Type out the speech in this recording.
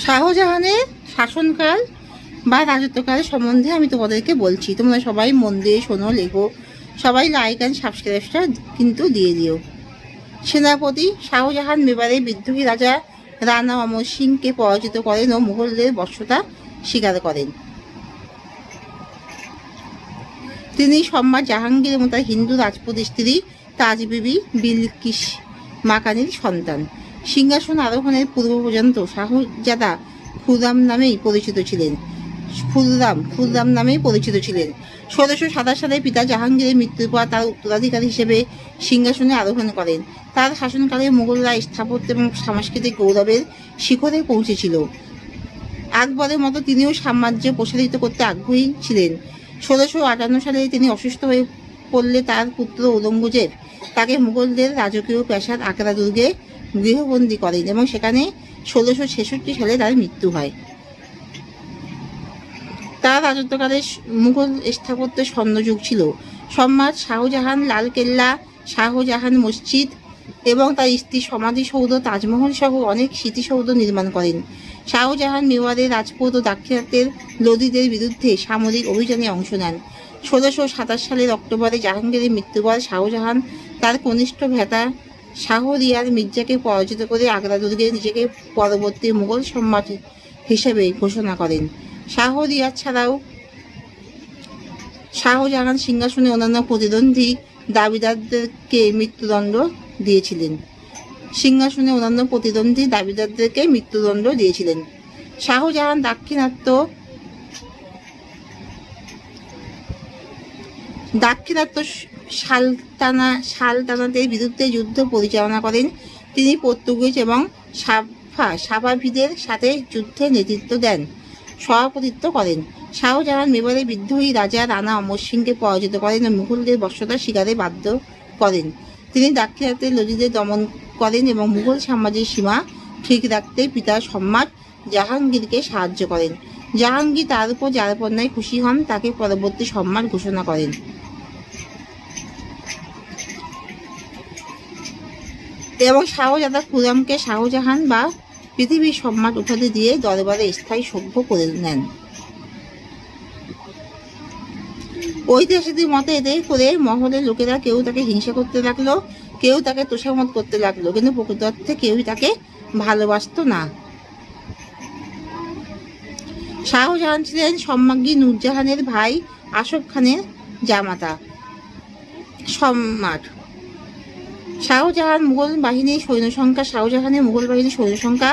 শাহজাহানের শাসনকাল বা রাজত্বকালের সম্বন্ধে আমি তোমাদেরকে বলছি, তোমরা সবাই মন দিয়ে শোনো, লেখো, সবাই লাইক অ্যান্ড সাবস্ক্রাইবটা কিন্তু দিয়ে দিও। সেনাপতি শাহজাহান মেবারে বিদ্রোহী রাজা রানা অমর সিংকে পরাজিত করেন ও মুঘলদের বশ্যতা স্বীকার করেন। তিনি সম্রাট জাহাঙ্গীর এবং তার হিন্দু রাজপুত স্ত্রী তাজ বিবি বিলকিস মাকানির সন্তান। সিংহাসন আরোহণের পূর্ব পর্যন্ত শাহজাদা খুররাম নামেই পরিচিত ছিলেন। খুররাম নামেই পরিচিত ছিলেন। ১৬২৭ সালে পিতা জাহাঙ্গীরের মৃত্যুর পর তার উত্তরাধিকারী হিসেবে সিংহাসনে আরোহণ করেন। তার শাসনকালে মুঘলরা স্থাপত্য এবং সাংস্কৃতিক গৌরবের শিখরে পৌঁছেছিল। আকবরের মতো তিনিও সাম্রাজ্য প্রসারিত করতে আগ্রহী ছিলেন। ১৬৫৮ সালে তিনি অসুস্থ হয়ে পড়লে তার পুত্র ঔরঙ্গজেব তাকে মুঘলদের রাজকীয় প্রাসাদ আগ্রা দুর্গে গৃহবন্দী করেন এবং সেখানে ১৬৬৬ সালে তার মৃত্যু হয়। তার রাজত্বকালে মুঘল স্থাপত্যের স্বর্ণযুগ ছিল। সম্রাট শাহজাহান লালকেল্লা, শাহজাহান মসজিদ এবং তার স্ত্রী সমাধিসৌধ, তাজমহল সহ অনেক স্মৃতিসৌধ নির্মাণ করেন। শাহজাহান মেওয়ারের রাজপুত ও দাক্ষিণাত্যের লোদিদের বিরুদ্ধে সামরিক অভিযানে অংশ নেন। ১৬২৭ সালের অক্টোবরে জাহাঙ্গীরের মৃত্যুর পর শাহজাহান তার কনিষ্ঠ ভ্রাতা শাহরিয়ার মির্জাকে পরাজিত করে আগ্রা দুর্গে নিজেকে পরবর্তী মুঘল সম্রাট হিসেবে ঘোষণা করেন। শাহরিয়ার ছাড়াও শাহজাহান সিংহাসনে অন্যান্য প্রতিদ্বন্দ্বী দাবিদারদেরকে মৃত্যুদণ্ড দিয়েছিলেন। শাহজাহান দাক্ষিণাত্য সালতানাতের বিরুদ্ধে যুদ্ধ পরিচালনা করেন। তিনি পর্তুগিজ এবং সাফাভিদের সাথে যুদ্ধে নেতৃত্ব দেন, সভাপতিত্ব করেন। শাহজাহান মেবারে বিদ্রোহী রাজা রানা অমর সিংকে পরাজিত করেন ও মুঘলদের বশ্যতা স্বীকারে বাধ্য করেন। তিনি দাক্ষিণাত্যের লোদিদের দমন করেন এবং মুঘল সাম্রাজ্যের সীমা ঠিক রাখতে পিতা সম্রাট জাহাঙ্গীরকে সাহায্য করেন। জাহাঙ্গীর তার উপর যার উপর নয় খুশি হন, তাকে পরবর্তী সম্রাট ঘোষণা করেন। এবং শাহজাদা খুররামকে শাহজাহান বা পৃথিবীর সম্রাট উপাধি দিয়ে দরবারে স্থায়ী সভ্য করে নেন। ঐতিহাসিকদের মতে এতে করে মহলের লোকেরা কেউ তাকে হিংসা করতে লাগলো, কেউ তাকে তোষামত করতে লাগলো, কিন্তু প্রকৃত অর্থে কেউই তাকে ভালোবাসত না। শাহজাহান ছিলেন সম্রাজ্ঞী নূরজাহানের ভাই আসফ খানের জামাতা। সম্রাট শাহজাহানের মুঘল বাহিনীর সৈন্য সংখ্যা